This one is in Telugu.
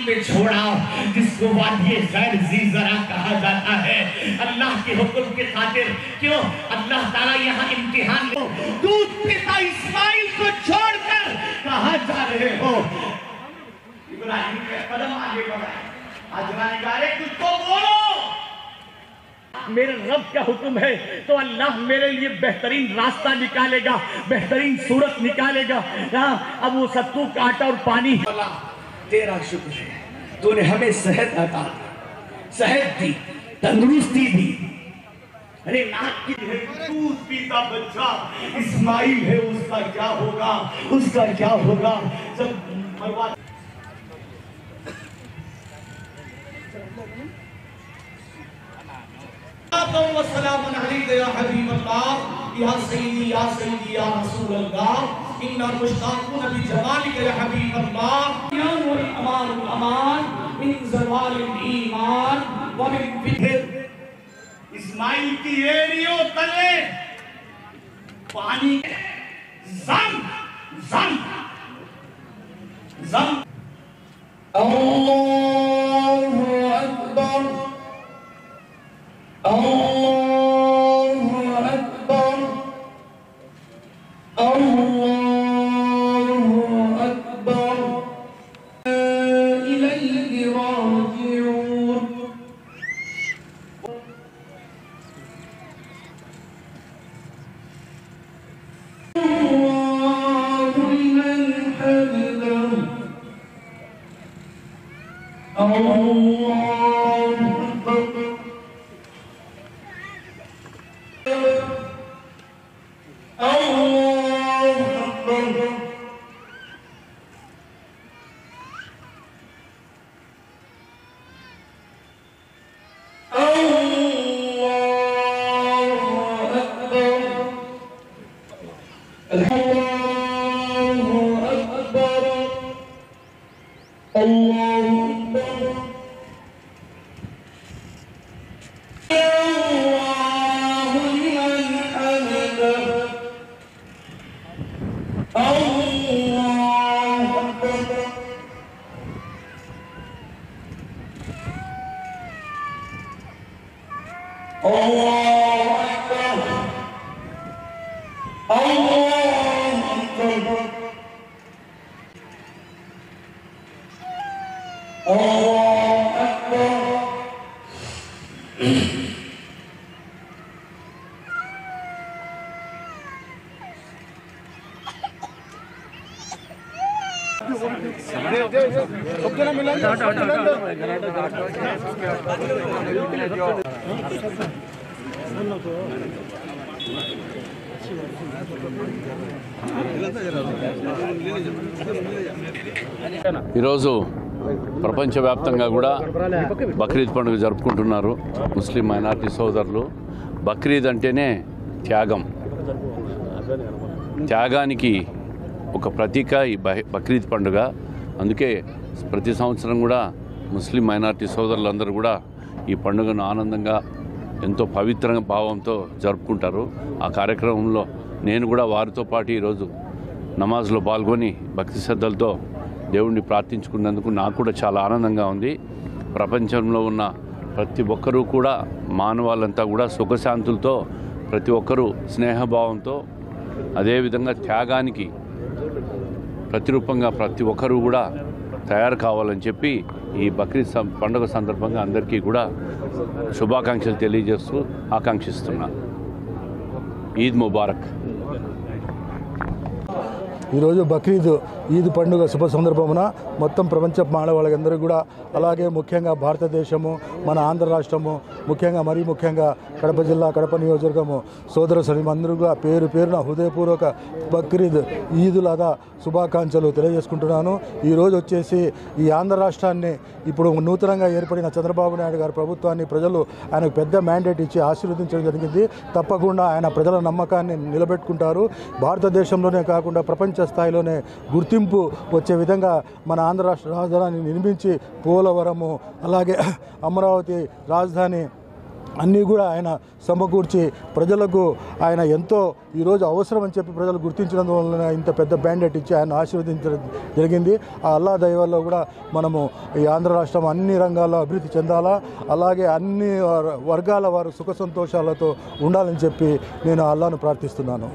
में छोड़ा जिसको वादिये ज़ैर ज़ीज़रा कहा जाता है। अल्लाह के हुक्म के खातिर क्यों अल्लाह ताला यहाँ इम्तिहान दूध पिता इस्माइल को छोड़कर कहाँ जा रहे हो? इब्राहिम का कदम आगे बढ़ाए, अजराइल गारे कुछ तो बोलो। मेरे रब का हुक्म है तो अल्लाह मेरे लिए बेहतरीन रास्ता निकालेगा, बेहतरीन सूरत निकालेगा। अब वो सत्तू काटा और पानी। तेरा शुक्र है, तूने हमें सेहत अता दी, सेहत दी, तंदुरुस्ती दी। अरे नाक की दूध पीता बच्चा इस्माइल है, उसका क्या होगा, उसका क्या होगा? सब बर्बाद। सलाम अलैका या हबीब अल्लाह, या सय्यदी या सय्यदी या रसूल अल्लाह, इन्ना मुश्ताक़ून बि जमालिका या हबीब अल्लाह, या नूर अमान अमान मिन ज़वाल ईमान व मिन फिर। इस्माइल की एड़ियों तले पानी जम जम जम। अल्लाहु अकबर, अल्लाहु अकबर, अल्लाहु अकबर, इलैहि राजिऊन। अल्लाहु लिमन हमिदहु, अल्लाहु अकबर, ఈరోజు ప్రపంచవ్యాప్తంగా కూడా బక్రీద్ పండుగ జరుపుకుంటున్నారు ముస్లిం మైనారిటీ సోదరులు. బక్రీద్ అంటేనే త్యాగం, త్యాగానికి ఒక ప్రతీక ఈ బక్రీద్ పండుగ. అందుకే ప్రతి సంవత్సరం కూడా ముస్లిం మైనారిటీ సోదరులందరూ కూడా ఈ పండుగను ఆనందంగా ఎంతో పవిత్ర భావంతో జరుపుకుంటారు. ఆ కార్యక్రమంలో నేను కూడా వారితో పాటు ఈరోజు నమాజ్లో పాల్గొని భక్తి శ్రద్ధలతో దేవుణ్ణి ప్రార్థించుకున్నందుకు నాకు కూడా చాలా ఆనందంగా ఉంది. ప్రపంచంలో ఉన్న ప్రతి ఒక్కరూ కూడా మానవాళ్ళంతా కూడా సుఖశాంతులతో, ప్రతి ఒక్కరూ స్నేహభావంతో, అదేవిధంగా త్యాగానికి ప్రతిరూపంగా ప్రతి ఒక్కరూ కూడా తయారు కావాలని చెప్పి ఈ బక్రీద్ పండుగ సందర్భంగా అందరికీ కూడా శుభాకాంక్షలు తెలియజేస్తూ ఆకాంక్షిస్తున్నా. ఈద్ ముబారక్. ఈరోజు బక్రీద్ ఈద్ పండుగ శుభ సందర్భమున మొత్తం ప్రపంచ మానవాళ్ళందరూ కూడా, అలాగే ముఖ్యంగా భారతదేశము, మన ఆంధ్ర రాష్ట్రము, మరీ ముఖ్యంగా కడప జిల్లా, కడప నియోజకవర్గము సోదర సమిమందరూ కూడా పేరు పేరున హృదయపూర్వక బక్రీద్ ఈదుల్ అదా శుభాకాంక్షలు తెలియజేసుకుంటున్నాను. ఈరోజు వచ్చేసి ఈ ఆంధ్ర రాష్ట్రాన్ని ఇప్పుడు నూతనంగా ఏర్పడిన చంద్రబాబు నాయుడు గారి ప్రభుత్వాన్ని ప్రజలు ఆయనకు పెద్ద మ్యాండేట్ ఇచ్చి ఆశీర్వదించడం జరిగింది. తప్పకుండా ఆయన ప్రజల నమ్మకాన్ని నిలబెట్టుకుంటారు. భారతదేశంలోనే కాకుండా ప్రపంచ స్థాయిలోనే గుర్తింపు వచ్చే విధంగా మన ఆంధ్ర రాష్ట్ర రాజధానిని నిర్మించి పోలవరము, అలాగే అమరావతి రాజధాని అన్నీ కూడా ఆయన సమకూర్చి ప్రజలకు ఆయన ఎంతో ఈరోజు అవసరం అని చెప్పి ప్రజలు గుర్తించినందువలన ఇంత పెద్ద బ్యాండెట్ ఇచ్చి ఆయన ఆశీర్వదించడం జరిగింది. ఆ అల్లా దయ వల్ల కూడా మనము ఈ ఆంధ్ర రాష్ట్రం అన్ని రంగాల్లో అభివృద్ధి చెందాలా, అలాగే అన్ని వర్గాల వారు సుఖ సంతోషాలతో ఉండాలని చెప్పి నేను అల్లాను ప్రార్థిస్తున్నాను.